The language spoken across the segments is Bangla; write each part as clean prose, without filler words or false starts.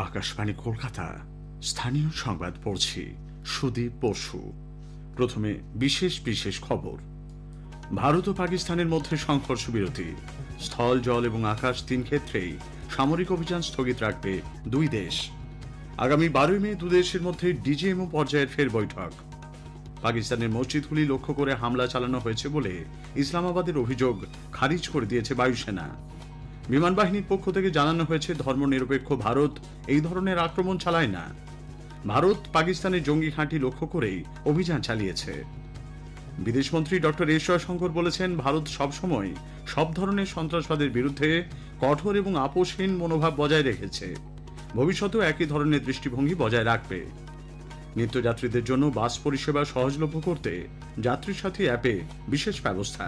আকাশবাণী কলকাতা স্থানীয় সংবাদ পড়ছি সুদীপ বসু। প্রথমে বিশেষ বিশেষ খবর। ভারত ও পাকিস্তানের মধ্যে সংঘর্ষ বিরতি, স্থল, জল এবং আকাশ তিন ক্ষেত্রেই সামরিক অভিযান স্থগিত রাখবে দুই দেশ। আগামী 12 মে দুদেশের মধ্যে ডিজিএমও পর্যায়ের ফের বৈঠক। পাকিস্তানের মসজিদগুলি লক্ষ্য করে হামলা চালানো হয়েছে বলে ইসলামাবাদের অভিযোগ খারিজ করে দিয়েছে বায়ুসেনা। বিমান বাহিনীর পক্ষ থেকে জানানো হয়েছে, ধর্মনিরপেক্ষ ভারত এই ধরনের আক্রমণ চালায় না। ভারত পাকিস্তানের জঙ্গি ঘাঁটি লক্ষ্য করেই অভিযান চালিয়েছে। বিদেশমন্ত্রী ডক্টর এস জয়শঙ্কর বলেছেন, ভারত সবসময় সব ধরনের সন্ত্রাসবাদের বিরুদ্ধে কঠোর এবং আপোষহীন মনোভাব বজায় রেখেছে, ভবিষ্যতেও একই ধরনের দৃষ্টিভঙ্গি বজায় রাখবে। নিত্যযাত্রীদের জন্য বাস পরিষেবা সহজলভ্য করতে যাত্রী সাথী অ্যাপে বিশেষ ব্যবস্থা।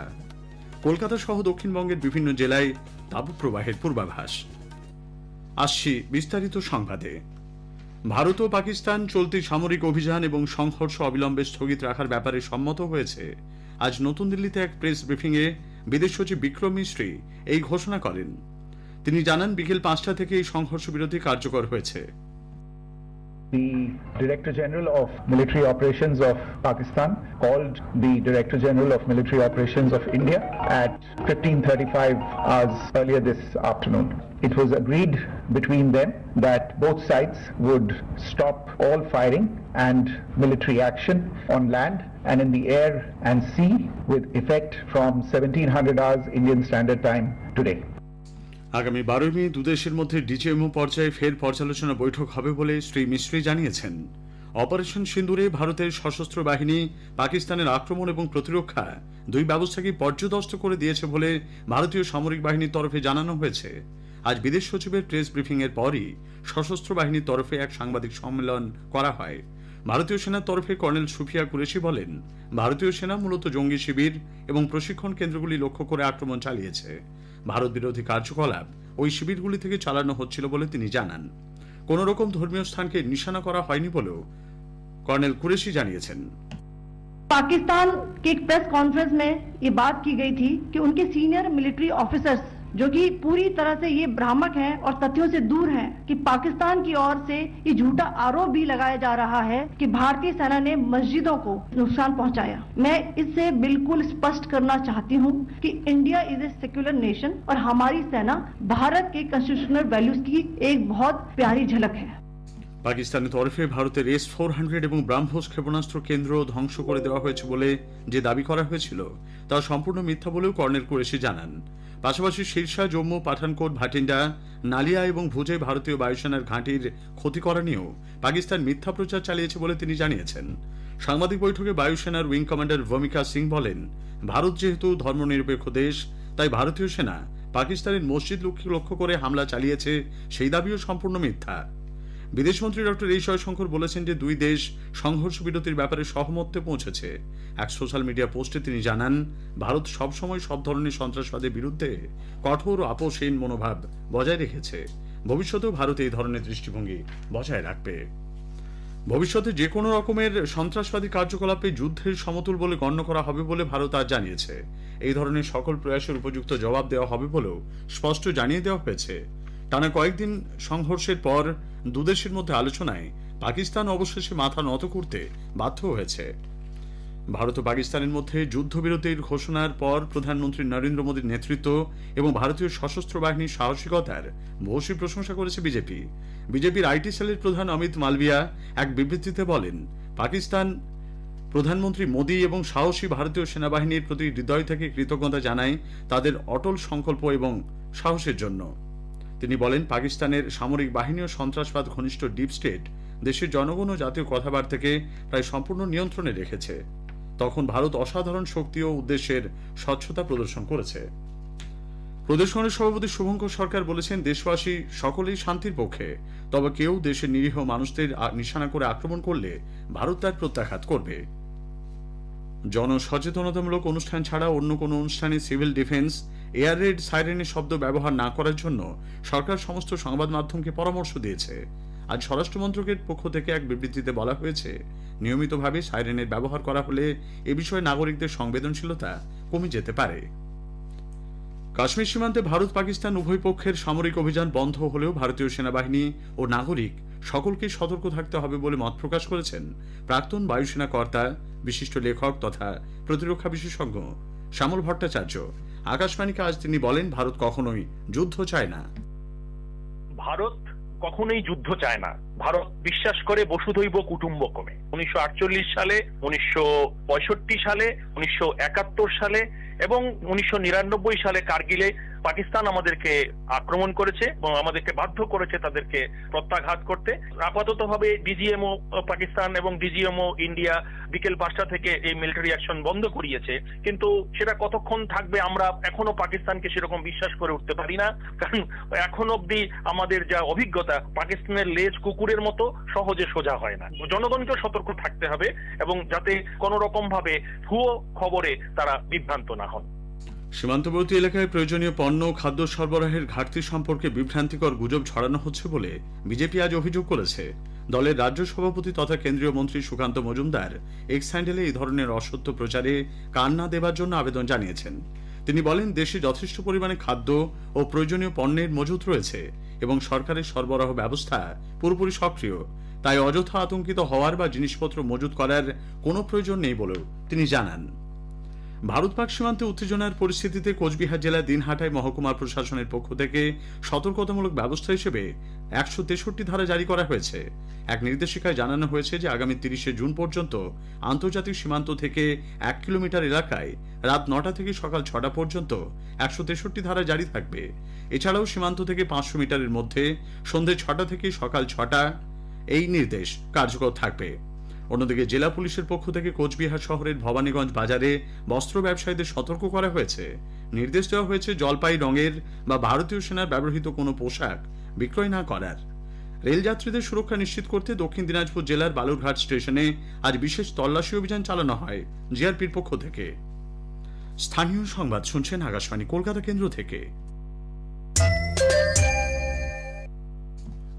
কলকাতা সহ দক্ষিণবঙ্গের বিভিন্ন জেলায় তাপপ্রবাহের পূর্বাভাস। আসছি বিস্তারিত সংবাদে। ভারত ও পাকিস্তান চলতি সামরিক অভিযান এবং সংঘর্ষ অবিলম্বে স্থগিত রাখার ব্যাপারে সম্মত হয়েছে। আজ নতুন দিল্লিতে এক প্রেস ব্রিফিংয়ে বিদেশ সচিব বিক্রম মিশ্রি এই ঘোষণা করেন। তিনি জানান, বিকেল 5টা থেকে এই সংঘর্ষ বিরতি কার্যকর হয়েছে। The Director General of Military Operations of Pakistan called the Director General of Military Operations of India at 15:35 hours earlier this afternoon. It was agreed between them that both sides would stop all firing and military action on land and in the air and sea with effect from 1700 hours Indian Standard Time today. আগামী 12 মে দুদেশের মধ্যে ডিজিএমও পর্যায়ে ফের পর্যালোচনা বৈঠক হবে বলে শ্রী মিশ্রি জানিয়েছেন। অপারেশন সিন্দুরে ভারতের সশস্ত্র বাহিনী পাকিস্তানের আক্রমণ এবং প্রতিরক্ষা দুই ব্যবস্থাকে পর্যদস্ত করে দিয়েছে বলে ভারতীয় সামরিক বাহিনীর তরফে জানানো হয়েছে। আজ বিদেশ সচিবের প্রেস ব্রিফিং এর পরই সশস্ত্র বাহিনীর তরফে এক সাংবাদিক সম্মেলন করা হয়। ভারতীয় সেনার তরফে কর্নেল সুফিয়া কুরেশি বলেন, ভারতীয় সেনা মূলত জঙ্গি শিবির এবং প্রশিক্ষণ কেন্দ্রগুলি লক্ষ্য করে আক্রমণ চালিয়েছে। ভারত বিরোধী কার্যকলাপ ওই শিবিরগুলি থেকে চালানো হচ্ছিল বলে তিনি জানান। কোন রকম ধর্মীয় স্থানকে নিশানা করা হয়নি বলেও কর্নেল কুরেশি জানিয়েছেন। पाकिस्तान के एक प्रेस कॉन्फ्रेंस में ये बात की गई थी कि उनके सीनियर मिलिट्री ऑफिसर्स जो कि पूरी तरह से ये भ्रामक हैं और तथ्यों से दूर हैं कि पाकिस्तान की ओर से ये झूठा आरोप भी लगाया जा रहा है कि भारतीय सेना ने मस्जिदों को नुकसान पहुंचाया। मैं इससे बिल्कुल स्पष्ट करना चाहती हूं कि India is a secular nation और हमारी सेना भारत के कॉन्स्टिट्यूशनल वैल्यूज की एक बहुत प्यारी झलक है। পাকিস্তানের তরফে ভারতের S-400 এবং ব্রাহ্মোস ক্ষেপণাস্ত্র কেন্দ্র ধ্বংস করে দেওয়া হয়েছে বলে যে দাবি করা হয়েছিল তা সম্পূর্ণ মিথ্যা বলেও কর্নেল কুরেশি জানান। পাশাপাশি শীর্ষা, জম্মু, পাঠানকোট, ভাটিন্ডা, নালিয়া এবং ভুজে ভারতীয় বায়ুসেনার ঘাঁটির ক্ষতি করা নিয়েও পাকিস্তান মিথ্যা প্রচার চালিয়েছে বলে তিনি জানিয়েছেন। সাংবাদিক বৈঠকে বায়ুসেনার উইং কমান্ডার ভূমিকা সিং বলেন, ভারত যেহেতু ধর্মনিরপেক্ষ দেশ, তাই ভারতীয় সেনা পাকিস্তানের মসজিদ লক্ষ্য করে হামলা চালিয়েছে, সেই দাবিও সম্পূর্ণ মিথ্যা। বিদেশমন্ত্রী ডক্টর এস জয়শঙ্কর বলেছেন যে দুই দেশ সংঘর্ষ বিরতির ব্যাপারে সহমত্যে পৌঁছেছে। এক সোশ্যাল মিডিয়া পোস্টে তিনি জানান, ভারত সবসময় সব ধরনের সন্ত্রাসবাদের বিরুদ্ধে কঠোর ও আপোষহীন মনোভাব বজায় রেখেছে, ভবিষ্যতেও ভারত এই ধরনের দৃষ্টিভঙ্গি বজায় রাখবে। ভবিষ্যতে যে কোনো রকমের সন্ত্রাসবাদী কার্যকলাপে যুদ্ধের সমতুল বলে গণ্য করা হবে বলে ভারত আজ জানিয়েছে। এই ধরনের সকল প্রয়াসের উপযুক্ত জবাব দেওয়া হবে বলেও স্পষ্ট জানিয়ে দেওয়া হয়েছে। টানা কয়েকদিন সংঘর্ষের পর দুদেশের মধ্যে আলোচনায় পাকিস্তান অবশেষে মাথা নত করতে বাধ্য হয়েছে। ভারত ও পাকিস্তানের মধ্যে যুদ্ধবিরতির ঘোষণার পর প্রধানমন্ত্রী নরেন্দ্র মোদীর নেতৃত্ব এবং ভারতীয় সশস্ত্র বাহিনীর সাহসিকতার ভূয়সী প্রশংসা করেছে বিজেপি। বিজেপির আইটি সেলের প্রধান অমিত মালভিয়া এক বিবৃতিতে বলেন, পাকিস্তান প্রধানমন্ত্রী মোদী এবং সাহসী ভারতীয় সেনাবাহিনীর প্রতি হৃদয় থেকে কৃতজ্ঞতা জানায় তাদের অটল সংকল্প এবং সাহসের জন্য। তিনি বলেন, পাকিস্তানের সামরিক বাহিনী ও সন্ত্রাসবাদ ঘনিষ্ঠ ডিপ স্টেট দেশের জনগণ ও জাতীয় কথাবার্তাকে প্রায় সম্পূর্ণ নিয়ন্ত্রণে রেখেছে। তখন ভারত অসাধারণ শক্তি ও উদ্দেশ্যের স্বচ্ছতা প্রদর্শন করেছে। প্রদেশ কংগ্রেস সভাপতি শুভঙ্কর সরকার বলেছেন, দেশবাসী সকলেই শান্তির পক্ষে, তবে কেউ দেশের নিরীহ মানুষদের নিশানা করে আক্রমণ করলে ভারত তার প্রত্যাঘাত করবে। জনসচেতনতামূলক অনুষ্ঠান ছাড়া অন্য কোনো অনুষ্ঠানে সিভিল ডিফেন্স, এয়ার রেড, সাইরেনের শব্দ ব্যবহার না করার জন্য সরকার সমস্ত সংবাদ মাধ্যমকে পরামর্শ দিয়েছে। আজ স্বরাষ্ট্র মন্ত্রকের পক্ষ থেকে এক বিবৃতিতে বলা হয়েছে, নিয়মিতভাবে সাইরেনের ব্যবহার করা হলে এ বিষয়ে নাগরিকদের সংবেদনশীলতা কমে যেতে পারে। কাশ্মীর সীমান্তে ভারত পাকিস্তান উভয় পক্ষের সামরিক অভিযান বন্ধ হলেও ভারতীয় সেনাবাহিনী ও নাগরিক সকলকে সতর্ক থাকতে হবে বলে মত প্রকাশ করেছেন প্রাক্তন বায়ুসেনা কর্তা বিশিষ্ট লেখক তথা প্রতিরক্ষা বিশেষজ্ঞ শ্যামল ভট্টাচার্য। আকাশবাণীকে আজ তিনি বলেন, ভারত কখনোই যুদ্ধ চায় না। ভারত কখনোই যুদ্ধ চায় না। ভারত বিশ্বাস করে বসুধৈব কুটুম্বকমে। 1948 সালে, 1965 সালে, 1971 সালে এবং 1999 সালে কার্গিলে পাকিস্তান আমাদেরকে আক্রমণ করেছে এবং আমাদেরকে বাধ্য করেছে তাদেরকে প্রত্যাঘাত করতে। আপাতত ভাবে ডিজিএমও পাকিস্তান এবং ডিজিএমও ইন্ডিয়া বিকেল 5টা থেকে এই মিলিটারি অ্যাকশন বন্ধ করিয়েছে, কিন্তু সেটা কতক্ষণ থাকবে আমরা এখনো পাকিস্তানকে সেরকম বিশ্বাস করে উঠতে পারি না। কারণ এখন অব্দি আমাদের যা অভিজ্ঞতা, পাকিস্তানের লেজ কুকুরের মতো সহজে সোজা হয় না। জনগণকেও সতর্ক থাকতে হবে এবং যাতে কোন রকম ভাবে ভুয়ো খবরে তারা বিভ্রান্ত না হন। সীমান্তবর্তী এলাকায় প্রয়োজনীয় পণ্য ও খাদ্য সরবরাহের ঘাটতি সম্পর্কে বিভ্রান্তিকর গুজব ছড়ানো হচ্ছে বলে বিজেপি আজ অভিযোগ করেছে। দলের রাজ্য সভাপতি তথা কেন্দ্রীয় মন্ত্রী সুকান্ত মজুমদার এক্স হ্যান্ডেলে এই ধরনের অসত্য প্রচারে কান না দেবার জন্য আবেদন জানিয়েছেন। তিনি বলেন, দেশে যথেষ্ট পরিমাণে খাদ্য ও প্রয়োজনীয় পণ্যের মজুত রয়েছে এবং সরকারের সরবরাহ ব্যবস্থা পুরোপুরি সক্রিয়। তাই অযথা আতঙ্কিত হওয়ার বা জিনিসপত্র মজুত করার কোনো প্রয়োজন নেই বলেও তিনি জানান। ভারত পাক সীমান্তে উত্তেজনার পরিস্থিতিতে কোচবিহার জেলার দিনহাটায় মহকুমা প্রশাসনের পক্ষ থেকে সতর্কতামূলক ব্যবস্থা হিসেবে 163 ধারা জারি করা হয়েছে। এক নির্দেশিকায় জানানো হয়েছে যে আগামী 30শে জুন পর্যন্ত আন্তর্জাতিক সীমান্ত থেকে 1 কিলোমিটার এলাকায় রাত 9টা থেকে সকাল 6টা পর্যন্ত 163 ধারা জারি থাকবে। এছাড়াও সীমান্ত থেকে 500 মিটারের মধ্যে সন্ধ্যে 6টা থেকে সকাল 6টা এই নির্দেশ কার্যকর থাকবে। অন্যদিকে জেলা পুলিশের পক্ষ থেকে কোচবিহার শহরের ভবানীগঞ্জ বাজারে বস্ত্র ব্যবসায়ীদের সতর্ক করা হয়েছে। নির্দেশ দেওয়া হয়েছে জলপাই রঙের বা ভারতীয় সেনার ব্যবহৃত কোনো পোশাক বিক্রয় না করার। রেলযাত্রীদের সুরক্ষা নিশ্চিত করতে দক্ষিণ দিনাজপুর জেলার বালুরঘাট স্টেশনে আজ বিশেষ তল্লাশি অভিযান চালানো হয় জিআরপির পক্ষ থেকে। স্থানীয় সংবাদ শুনছেন আকাশবাণী কলকাতা কেন্দ্র থেকে।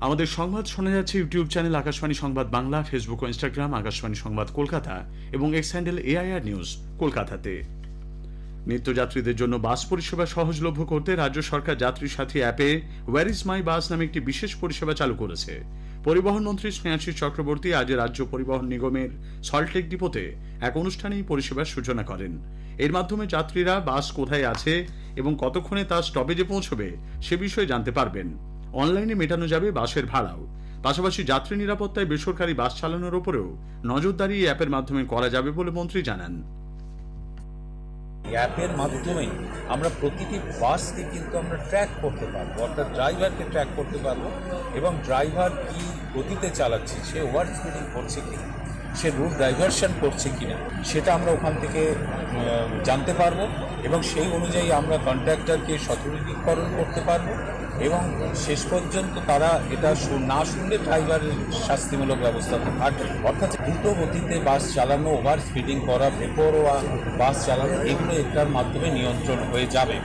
আমাদের সংবাদ শোনা যাচ্ছে ইউটিউব চ্যানেল আকাশবাণী সংবাদ বাংলা, ফেসবুক ও ইনস্টাগ্রাম আকাশবাণী সংবাদ কলকাতা এবং এক্স হ্যান্ডেল এআইআর নিউজ কলকাতাতে। নিত্যযাত্রীদের জন্য বাস পরিষেবা সহজলভ্য করতে রাজ্য সরকার যাত্রী সাথী অ্যাপে ওয়্যার ইজ মাই বাস নামে একটি বিশেষ পরিষেবা চালু করেছে। পরিবহন মন্ত্রী স্নেহাশিস চক্রবর্তী আজ রাজ্য পরিবহন নিগমের সল্টলেক ডিপোতে এক অনুষ্ঠানে এই পরিষেবার সূচনা করেন। এর মাধ্যমে যাত্রীরা বাস কোথায় আছে এবং কতক্ষণে তা স্টপেজে পৌঁছবে সে বিষয়ে জানতে পারবেন। অনলাইনে মেটানো যাবে বাসের ভাড়াও। পাশাপাশি যাত্রী নিরাপত্তায় বেসরকারি বাস চালানোর উপরেও নজরদারি এই অ্যাপের মাধ্যমে করা যাবে বলে মন্ত্রী জানান। অ্যাপের মাধ্যমে আমরা প্রতিটি বাসকে কিন্তু আমরা ট্র্যাক করতে পারবো, অর্থাৎ ড্রাইভারকে ট্র্যাক করতে পারবো এবং ড্রাইভার কি গতিতে চালাচ্ছে, সে ওভার স্পিডিং করছে কিনা, সে রুট ডাইভারশন করছে কিনা, সেটা আমরা ওখান থেকে জানতে পারবো এবং সেই অনুযায়ী আমরা কন্ট্রাক্টরকে সতর্কীকরণ করতে পারবো এবং শেষ পর্যন্ত তারা এটা না শুনলে ড্রাইভারের শাস্তিমূলক ব্যবস্থা থাকবে। অর্থাৎ দ্রুত গতিতে বাস চালানো, ওভার স্পিডিং করা, বেপরোয়া বাস চালানো, এগুলো এটার মাধ্যমে নিয়ন্ত্রণ হয়ে যাবে।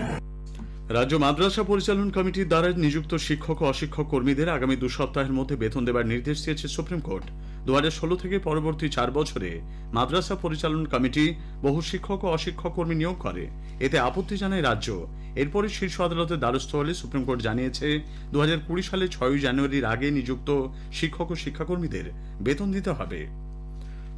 রাজ্য মাদ্রাসা পরিচালন কমিটির দ্বারা নিযুক্ত শিক্ষক ও অশিক্ষক কর্মীদের আগামী 2 সপ্তাহের মধ্যে বেতন দেবার নির্দেশ দিয়েছে সুপ্রিম কোর্ট। 2016 থেকে পরবর্তী 4 বছরে মাদ্রাসা পরিচালন কমিটি বহু শিক্ষক ও অশিক্ষক কর্মী নিয়োগ করে। এতে আপত্তি জানায় রাজ্য। এরপরে শীর্ষ আদালতের দ্বারস্থ হলে সুপ্রিম কোর্ট জানিয়েছে 2020 সালে 6 জানুয়ারির আগে নিযুক্ত শিক্ষক ও শিক্ষাকর্মীদের বেতন দিতে হবে।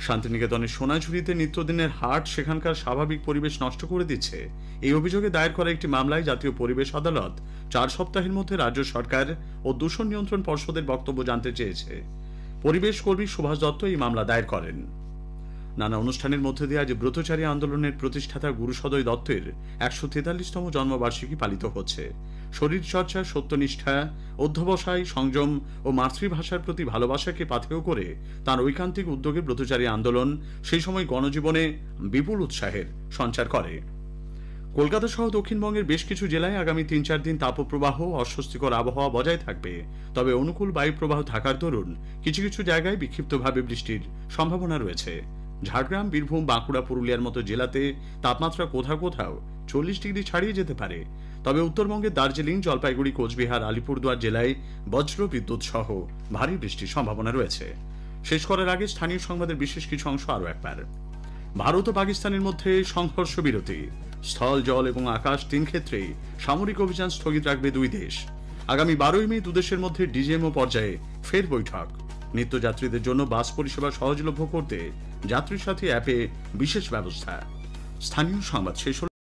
শান্তিনিকেতনের সোনাঝুরিতে নিত্যদিনের হাট সেখানকার স্বাভাবিক পরিবেশ নষ্ট করে দিচ্ছে, এই অভিযোগে দায়ের করা একটি মামলায় জাতীয় পরিবেশ আদালত 4 সপ্তাহের মধ্যে রাজ্য সরকার ও দূষণ নিয়ন্ত্রণ পর্ষদের বক্তব্য জানতে চেয়েছে। পরিবেশ কর্মী সুভাষ দত্ত এই মামলা দায়ের করেন। নানা অনুষ্ঠানের মধ্যে দিয়ে আজ ব্রতচারী আন্দোলনের প্রতিষ্ঠাতা গুরুসদয় দত্তের 143তম জন্মবার্ষিকী পালিত হচ্ছে। শরীরচর্চা, সত্যনিষ্ঠা, অধ্যবসায়, সংযম ও মাতৃভাষার প্রতি ভালোবাসাকে পাথেয় করে তাঁর ঐকান্তিক উদ্যোগে ব্রতচারী আন্দোলন সেই সময় গণজীবনে বিপুল উৎসাহের সঞ্চার করে। কলকাতা সহ দক্ষিণবঙ্গের বেশ কিছু জেলায় আগামী 3-4 দিন তাপপ্রবাহ ও অস্বস্তিকর আবহাওয়া বজায় থাকবে। তবে অনুকূল বায়ু প্রবাহ থাকার দরুন কিছু কিছু জায়গায় বিক্ষিপ্তভাবে বৃষ্টির সম্ভাবনা রয়েছে। ঝাড়গ্রাম, বীরভূম, বাঁকুড়া, পুরুলিয়ার মতো জেলাতে তাপমাত্রা কোথাও কোথাও 40 ডিগ্রি ছাড়িয়ে যেতে পারে। তবে উত্তরবঙ্গের দার্জিলিং, জলপাইগুড়ি, কোচবিহার, আলিপুরদুয়ার জেলায় বজ্র বিদ্যুৎ সহ ভারী বৃষ্টির সম্ভাবনা রয়েছে। শেষ করার আগে স্থানীয় সংবাদের বিশেষ কিছু অংশ আরও একবার। ভারত ও পাকিস্তানের মধ্যে সংঘর্ষ বিরতি, স্থল, জল এবং আকাশ 3 ক্ষেত্রেই সামরিক অভিযান স্থগিত রাখবে দুই দেশ। আগামী 12ই মে দুদেশের মধ্যে ডিজিএমও পর্যায়ে ফের বৈঠক। নিত্যযাত্রীদের জন্য বাস পরিষেবা সহজলভ্য করতে যাত্রী সাথী অ্যাপে বিশেষ ব্যবস্থা। স্থানীয় সংবাদ শেষ হল।